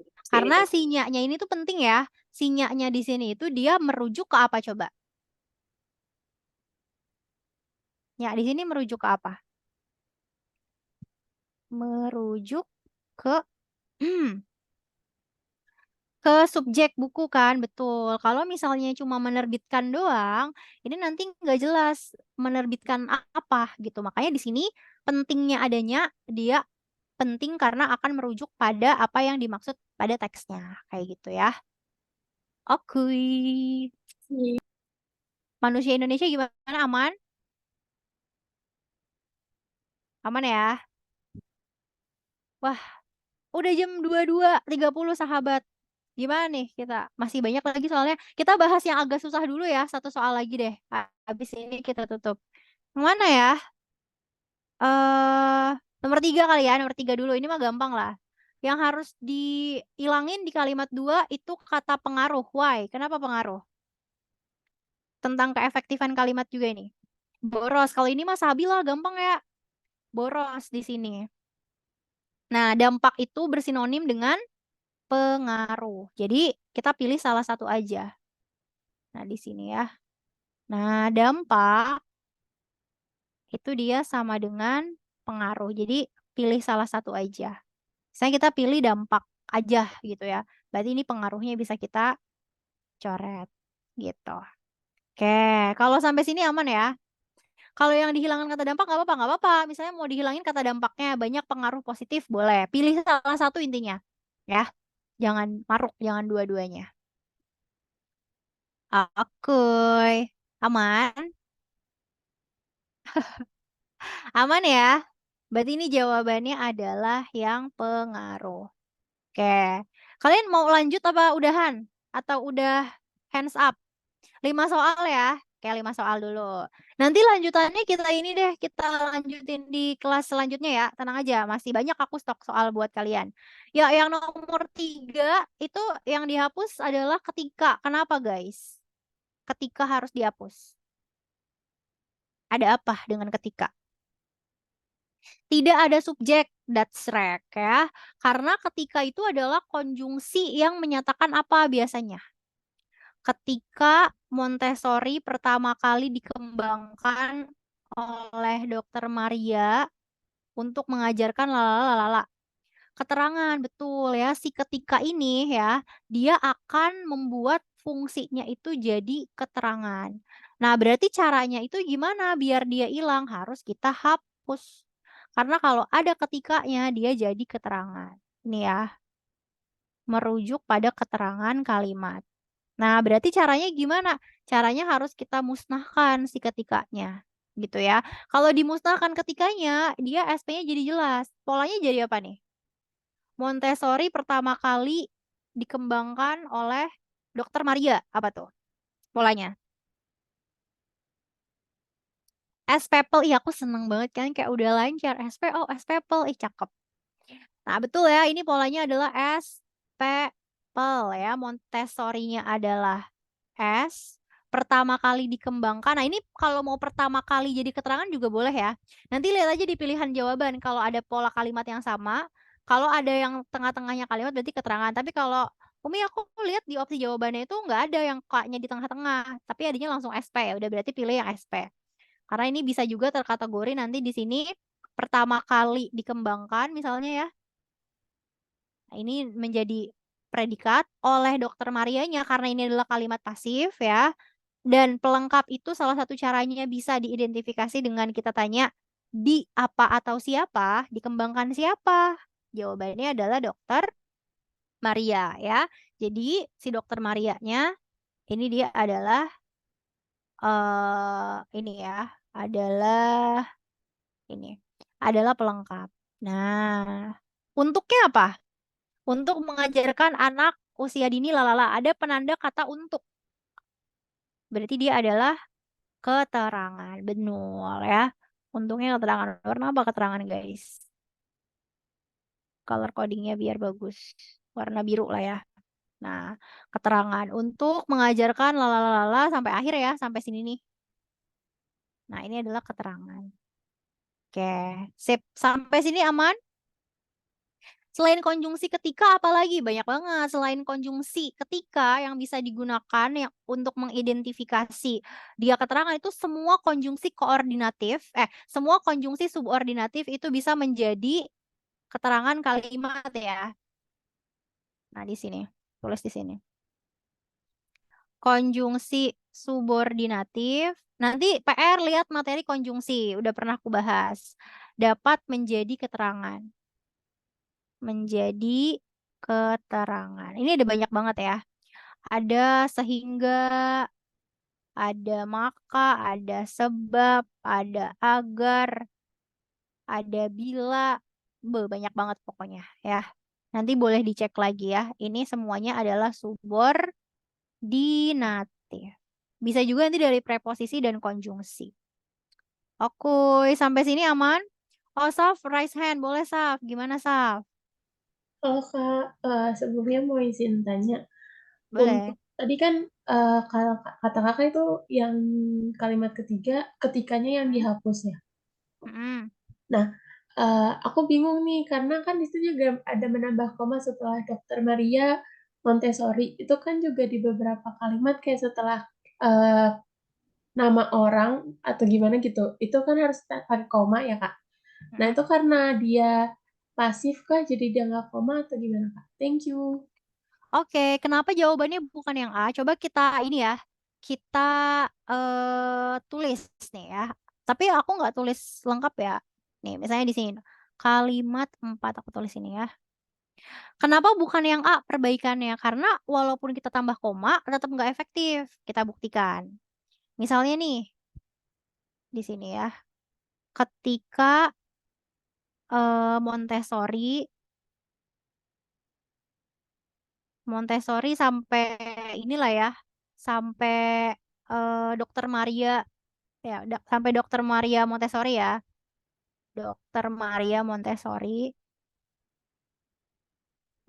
subjek Karena itu. sinyaknya ini tuh penting ya. Sinyaknya di sini itu dia merujuk ke apa coba? Ya, di sini merujuk ke apa? Merujuk ke ke subjek buku kan, betul. Kalau misalnya cuma menerbitkan doang, ini nanti nggak jelas menerbitkan apa gitu. Makanya di sini pentingnya adanya dia penting karena akan merujuk pada apa yang dimaksud pada teksnya. Kayak gitu ya. Oke. Manusia Indonesia gimana? Aman? Aman ya? Wah, udah jam 22.30 sahabat. Gimana nih kita? Masih banyak lagi soalnya. Kita bahas yang agak susah dulu ya. Satu soal lagi deh. Habis ini kita tutup. Yang mana ya? eh Nomor 3 kali ya. Nomor 3 dulu. Ini mah gampang lah. Yang harus dihilangin di kalimat 2 itu kata pengaruh. Why? Kenapa pengaruh? Tentang keefektifan kalimat juga ini. Boros. Kalau ini mah sabi lah. Gampang ya. Boros di sini. Nah, dampak itu bersinonim dengan pengaruh. Jadi, kita pilih salah satu aja. Nah, di sini ya. Nah, dampak itu dia sama dengan pengaruh. Jadi, pilih salah satu aja. Misalnya kita pilih dampak aja gitu ya. Berarti ini pengaruhnya bisa kita coret gitu. Oke, kalau sampai sini aman ya. Kalau yang dihilangkan kata dampak nggak apa-apa, nggak apa-apa. Misalnya mau dihilangin kata dampaknya banyak pengaruh positif, boleh. Pilih salah satu intinya. Ya, jangan maruk, jangan dua-duanya. Oke, aman. Aman ya. Berarti ini jawabannya adalah yang pengaruh. Oke. Kalian mau lanjut apa udahan? Atau udah hands up? 5 soal ya. Oke, 5 soal dulu. Nanti lanjutannya kita ini deh, kita lanjutin di kelas selanjutnya ya. Tenang aja, masih banyak aku stok soal buat kalian. Ya, yang nomor 3 itu yang dihapus adalah ketika. Kenapa guys? Ketika harus dihapus. Ada apa dengan ketika? Tidak ada subjek, that's right ya. Karena ketika itu adalah konjungsi yang menyatakan apa biasanya? Ketika Montessori pertama kali dikembangkan oleh Dokter Maria untuk mengajarkan lalala. Keterangan betul ya, si ketika ini ya, dia akan membuat fungsinya itu jadi keterangan. Nah, berarti caranya itu gimana biar dia hilang? Harus kita hapus. Karena kalau ada ketikanya, dia jadi keterangan. Ini ya, merujuk pada keterangan kalimat. Nah, berarti caranya gimana? Caranya harus kita musnahkan si ketikanya. Gitu ya. Kalau dimusnahkan ketikanya, dia SP-nya jadi jelas. Polanya jadi apa nih? Montessori pertama kali dikembangkan oleh Dokter Maria. Apa tuh polanya? S People, iya aku seneng banget kan kayak udah lancar. S People, ih cakep. Nah betul ya, ini polanya adalah S People ya. Montessori-nya adalah S. Pertama kali dikembangkan. Nah ini kalau mau pertama kali jadi keterangan juga boleh ya. Nanti lihat aja di pilihan jawaban. Kalau ada pola kalimat yang sama, kalau ada yang tengah-tengahnya kalimat berarti keterangan. Tapi kalau Umi aku lihat di opsi jawabannya itu nggak ada yang kaknya di tengah-tengah. Tapi adanya langsung SP ya. Udah berarti pilih yang SP. Karena ini bisa juga terkategori nanti di sini pertama kali dikembangkan misalnya ya. Nah, ini menjadi predikat oleh Dokter Marianya karena ini adalah kalimat pasif ya. Dan pelengkap itu salah satu caranya bisa diidentifikasi dengan kita tanya di apa atau siapa, dikembangkan siapa. Jawabannya adalah Dokter Maria ya. Jadi si Dokter Marianya ini dia adalah ini ya, adalah ini adalah pelengkap. Nah, untuknya apa? Untuk mengajarkan anak usia dini lalala ada penanda kata untuk. Berarti dia adalah keterangan, benar ya. Untungnya keterangan. Warna apa keterangan guys? Color codingnya biar bagus. Warna biru lah ya. Nah, keterangan untuk mengajarkan lalalala sampai akhir ya, sampai sini nih. Nah, ini adalah keterangan. Oke, sip. Sampai sini aman? Selain konjungsi ketika, apalagi banyak banget. Selain konjungsi ketika yang bisa digunakan yang untuk mengidentifikasi dia keterangan itu semua konjungsi koordinatif, semua konjungsi subordinatif itu bisa menjadi keterangan kalimat ya. Nah, di sini, tulis di sini. Konjungsi subordinatif. Nanti PR lihat materi konjungsi, udah pernah aku bahas. Dapat menjadi keterangan. Menjadi keterangan. Ini ada banyak banget ya. Ada sehingga, ada maka, ada sebab, ada agar, ada bila. Banyak banget pokoknya ya. Nanti boleh dicek lagi ya. Ini semuanya adalah subordinatif. Bisa juga nanti dari preposisi dan konjungsi. Oke, sampai sini aman? Oh, Saf, raise hand. Boleh, Saf. Gimana, Saf? Kalau Kak, sebelumnya mau izin tanya, Boleh. untuk tadi kan kalau kata kakak itu yang kalimat ketiga, ketikanya yang dihapus ya. Mm-mm. Nah, aku bingung nih, karena kan di situ juga ada menambah koma setelah Dokter Maria Montessori. Itu kan juga di beberapa kalimat kayak setelah eh, nama orang atau gimana gitu. Itu kan harus pakai koma ya, Kak. Nah, Mm-mm. itu karena dia pasif kah, jadi dia nggak koma atau gimana, Kak? Thank you. Oke, kenapa jawabannya bukan yang A? Coba kita ini ya, kita tulis nih ya. Tapi aku nggak tulis lengkap ya. Nih, misalnya di sini kalimat 4 aku tulis ini ya. Kenapa bukan yang A perbaikannya? Karena walaupun kita tambah koma, tetap nggak efektif. Kita buktikan. Misalnya nih, di sini ya. Ketika Montessori sampai inilah ya, sampai Dokter Maria ya, sampai Dokter Maria Montessori ya, Dokter Maria Montessori.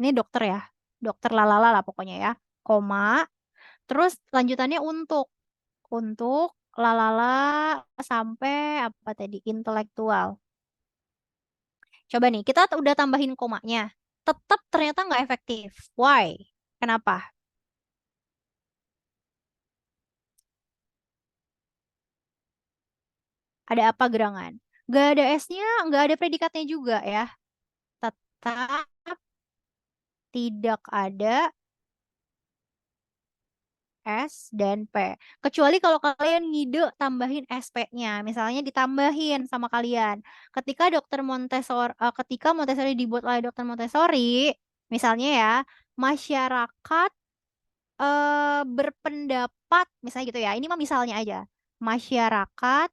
Ini dokter ya, dokter lalala lah pokoknya ya, koma. Terus lanjutannya untuk lalala sampai apa tadi intelektual. Coba nih, kita udah tambahin komanya. Tetap ternyata nggak efektif. Why? Kenapa? Ada apa gerangan? Nggak ada S-nya, nggak ada predikatnya juga ya. Tetap tidak ada S dan P. Kecuali kalau kalian ngide tambahin SP-nya. Misalnya ditambahin sama kalian. Ketika Montessori dibuat oleh Dokter Montessori, misalnya ya, masyarakat berpendapat, misalnya gitu ya. Ini mah misalnya aja. Masyarakat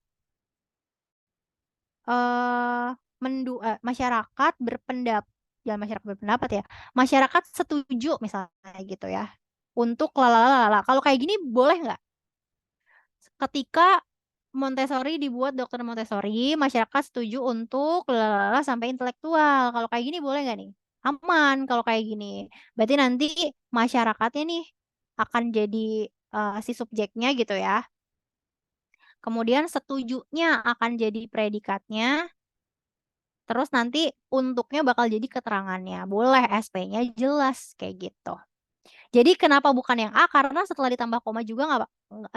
masyarakat berpendapat, jangan masyarakat berpendapat ya. Masyarakat setuju misalnya gitu ya. Untuk lalala. Kalau kayak gini boleh nggak? Ketika Montessori dibuat Dokter Montessori, masyarakat setuju untuk lalala sampai intelektual. Kalau kayak gini boleh nggak nih? Aman kalau kayak gini. Berarti nanti masyarakatnya nih akan jadi si subjeknya gitu ya. Kemudian setujunya akan jadi predikatnya. Terus nanti untuknya bakal jadi keterangannya. Boleh SP-nya jelas kayak gitu. Jadi kenapa bukan yang A? Karena setelah ditambah koma juga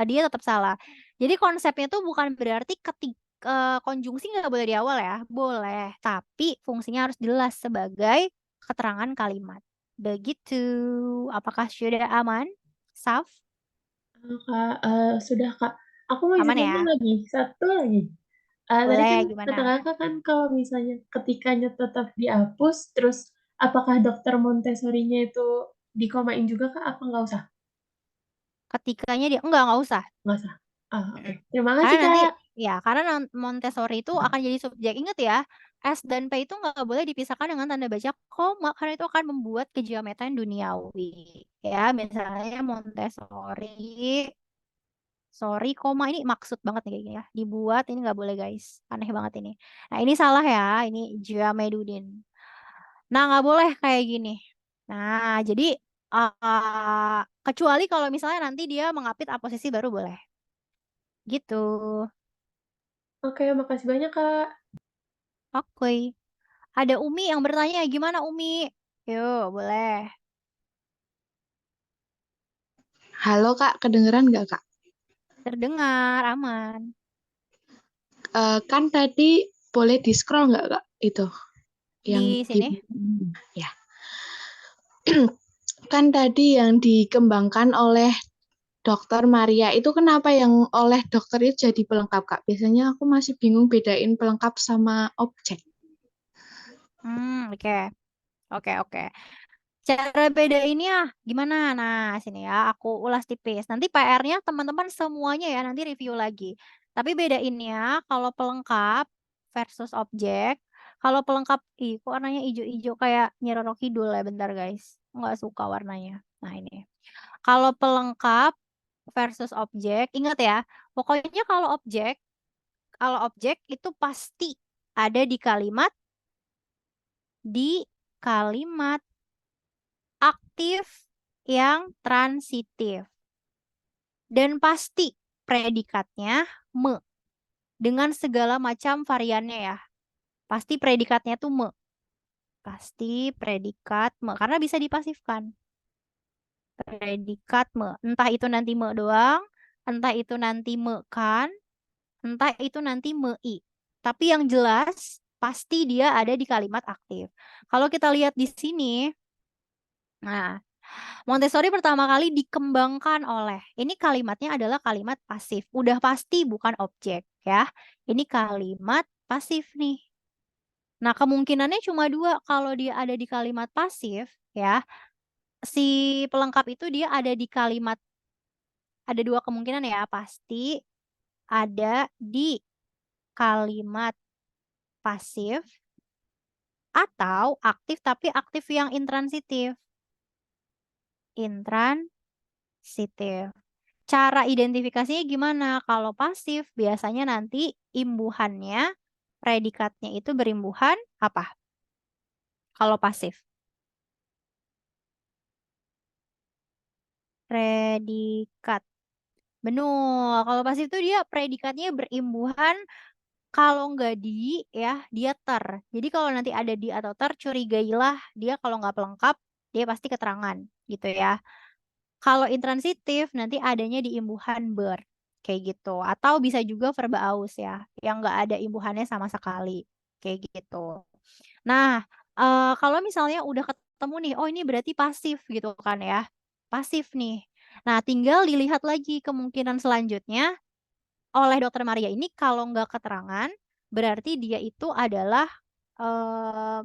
dia tetap salah. Jadi konsepnya tuh bukan berarti ketika konjungsi nggak boleh di awal ya, boleh. Tapi fungsinya harus jelas sebagai keterangan kalimat. Begitu. Apakah sudah aman? Saf? Kak, sudah Kak. Aku mau izin Aman nanya ya? lagi, satu lagi. Tadi Boleh kan kata gimana? kakak kan kalau misalnya ketikanya tetap dihapus, terus apakah dokter Montessori-nya itu dikomain juga Kak? Apa nggak usah? Ketikanya dia nggak usah. Nggak usah. Ah, oke. Mm-mm. Terima Karena kasih nanti Kak. ya karena Montessori itu akan jadi subjek. Ingat ya, S dan P itu nggak boleh dipisahkan dengan tanda baca koma karena itu akan membuat kejiwamatan duniawi. Ya, misalnya Montessori, sorry koma ini maksud banget nih kayak gini ya. Dibuat ini nggak boleh guys. Aneh banget ini. Nah ini salah ya, ini Jamedudin. Nah nggak boleh kayak gini. Nah jadi kecuali kalau misalnya nanti dia mengapit aposisi baru boleh. Gitu. Oke, makasih banyak Kak. Oke. Ada Umi yang bertanya, gimana Umi? Yuk, boleh. Halo Kak, kedengeran nggak Kak? Terdengar, aman. Kan tadi boleh di-scroll nggak Kak? Itu yang Di di sini, ya. Kan tadi yang dikembangkan oleh Dokter Maria itu kenapa yang oleh dokter itu jadi pelengkap Kak? Biasanya aku masih bingung bedain pelengkap sama objek. oke. Oke, oke. Cara bedainnya gimana? Nah, sini ya, aku ulas tipis. Nanti PR-nya teman-teman semuanya ya, nanti review lagi. Tapi bedainnya kalau pelengkap versus objek. Kalau pelengkap, kok warnanya hijau-hijau kayak Nyi Roro Kidul ya, bentar guys. Nggak suka warnanya. Nah, ini. Kalau pelengkap versus objek, ingat ya, pokoknya kalau objek itu pasti ada di kalimat aktif yang transitif. Dan pasti predikatnya me dengan segala macam variannya ya. Pasti predikatnya tuh me. Pasti predikat me karena bisa dipasifkan. Predikat me. Entah itu nanti me doang, entah itu nanti me kan, entah itu nanti me i. Tapi yang jelas pasti dia ada di kalimat aktif. Kalau kita lihat di sini, nah Montessori pertama kali dikembangkan oleh, ini kalimatnya adalah kalimat pasif. Udah pasti bukan objek ya. Ini kalimat pasif nih. Nah, kemungkinannya cuma dua. Kalau dia ada di kalimat pasif ya, si pelengkap itu dia ada dua kemungkinan ya. Pasti ada di kalimat pasif Atau aktif tapi aktif yang intransitif. Intransitif. Cara identifikasinya gimana? Kalau pasif biasanya nanti imbuhannya, predikatnya itu berimbuhan apa? Kalau pasif. Predikat. Benar. Kalau pasif itu dia predikatnya berimbuhan kalau nggak di ya dia ter. Jadi kalau nanti ada di atau ter curigailah dia kalau nggak pelengkap dia pasti keterangan gitu ya. Kalau intransitif nanti adanya di imbuhan ber kayak gitu. Atau bisa juga verba aus ya yang nggak ada imbuhannya sama sekali kayak gitu. Nah, kalau misalnya udah ketemu nih, oh ini berarti pasif gitu kan ya. Pasif nih. Nah, tinggal dilihat lagi kemungkinan selanjutnya oleh dokter Maria ini kalau nggak keterangan, berarti dia itu adalah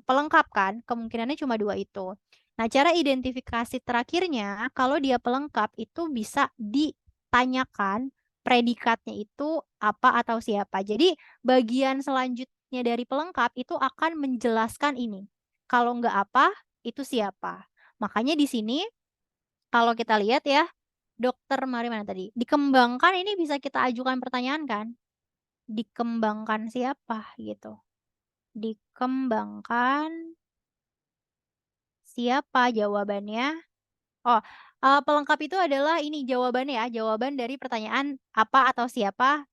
pelengkap kan. Kemungkinannya cuma dua itu. Nah, cara identifikasi terakhirnya, kalau dia pelengkap itu bisa ditanyakan predikatnya itu apa atau siapa. Jadi, bagian selanjutnya dari pelengkap itu akan menjelaskan ini. Kalau nggak apa, itu siapa. Makanya di sini, kalau kita lihat ya, dokter Mari mana tadi? Dikembangkan ini bisa kita ajukan pertanyaan kan? Dikembangkan siapa gitu. Dikembangkan siapa jawabannya? Oh, pelengkap itu adalah ini jawabannya ya, jawaban dari pertanyaan apa atau siapa.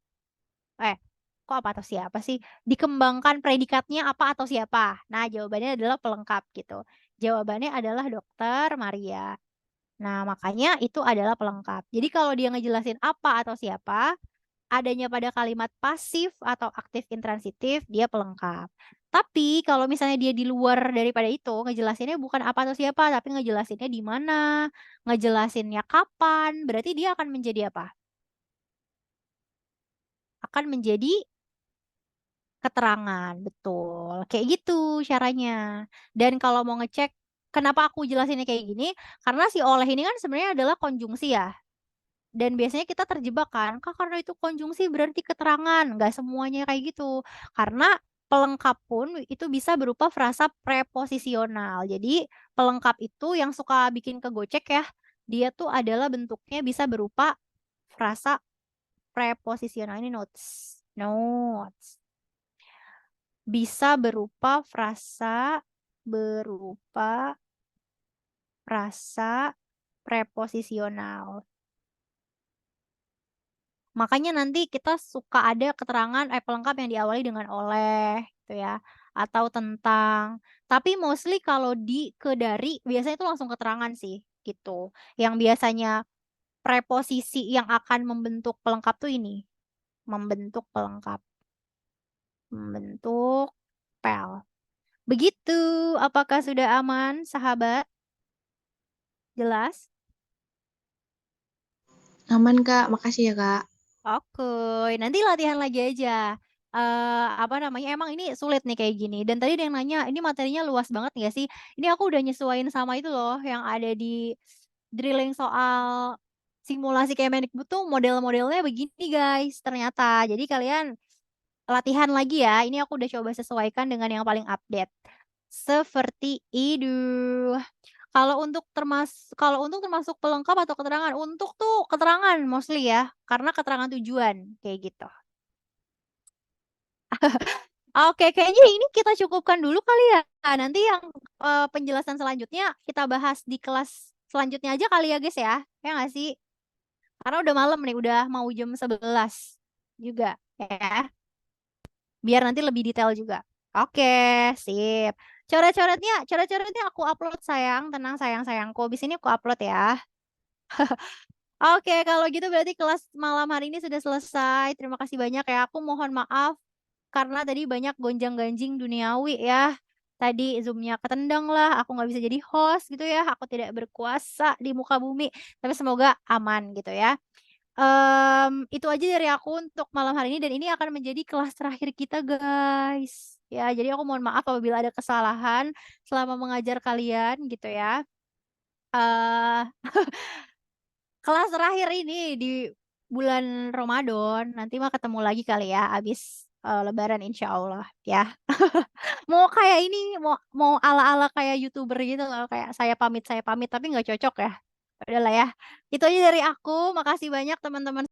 Kok apa atau siapa sih? Dikembangkan predikatnya apa atau siapa. Nah, jawabannya adalah pelengkap gitu. Jawabannya adalah dokter Maria. Nah, makanya itu adalah pelengkap. Jadi kalau dia ngejelasin apa atau siapa, adanya pada kalimat pasif atau aktif intransitif, dia pelengkap. Tapi kalau misalnya dia di luar daripada itu, ngejelasinnya bukan apa atau siapa, tapi ngejelasinnya di mana, ngejelasinnya kapan, berarti dia akan menjadi apa? Akan menjadi keterangan, betul. Kayak gitu caranya. Dan kalau mau ngecek kenapa aku jelasinnya kayak gini, karena si oleh ini kan sebenarnya adalah konjungsi ya. Dan biasanya kita terjebak kan, Kak karena itu konjungsi berarti keterangan. Nggak semuanya kayak gitu. Karena pelengkap pun itu bisa berupa frasa preposisional. Jadi pelengkap itu yang suka bikin kegocek ya, dia tuh adalah bentuknya bisa berupa frasa preposisional. Ini notes. Notes. Bisa berupa frasa preposisional. Makanya nanti kita suka ada keterangan pelengkap yang diawali dengan oleh gitu ya atau tentang. Tapi mostly kalau di ke dari biasanya itu langsung keterangan sih gitu. Yang biasanya preposisi yang akan membentuk pelengkap tuh ini. Membentuk pelengkap. Membentuk pel. Begitu. Apakah sudah aman, sahabat? Jelas? Aman, Kak. Makasih ya, Kak. Oke, nanti latihan lagi aja. Apa namanya? Emang ini sulit nih kayak gini. Dan tadi ada yang nanya, ini materinya luas banget nggak sih? Ini aku udah nyesuaiin sama itu loh, yang ada di drilling soal simulasi Kemendikbud tuh model-modelnya begini guys. Ternyata, jadi kalian latihan lagi ya. Ini aku udah coba sesuaikan dengan yang paling update. Seperti itu. Kalau untuk termasuk pelengkap atau keterangan, untuk tuh keterangan mostly ya, karena keterangan tujuan kayak gitu. Oke, kayaknya ini kita cukupkan dulu kali ya. Nanti yang penjelasan selanjutnya kita bahas di kelas selanjutnya aja kali ya guys ya. Ya nggak sih? Karena udah malam nih, udah mau jam 11 juga ya. Biar nanti lebih detail juga. Oke, sip. Coret-coretnya aku upload sayang, tenang sayang-sayangku. Abis ini aku upload ya. Oke, kalau gitu berarti kelas malam hari ini sudah selesai. Terima kasih banyak ya. Aku mohon maaf karena tadi banyak gonjang-ganjing duniawi ya. Tadi Zoom-nya ketendang lah, aku nggak bisa jadi host gitu ya. Aku tidak berkuasa di muka bumi. Tapi semoga aman gitu ya. Itu aja dari aku untuk malam hari ini dan ini akan menjadi kelas terakhir kita guys. Ya, jadi aku mohon maaf apabila ada kesalahan selama mengajar kalian gitu ya. eh Kelas terakhir ini di bulan Ramadan. Nanti mah ketemu lagi kali ya abis Lebaran insya Allah ya. Mau kayak ini, mau ala-ala kayak YouTuber gitu loh, kayak saya pamit tapi nggak cocok ya. Udahlah ya. Itu aja dari aku. Makasih banyak teman-teman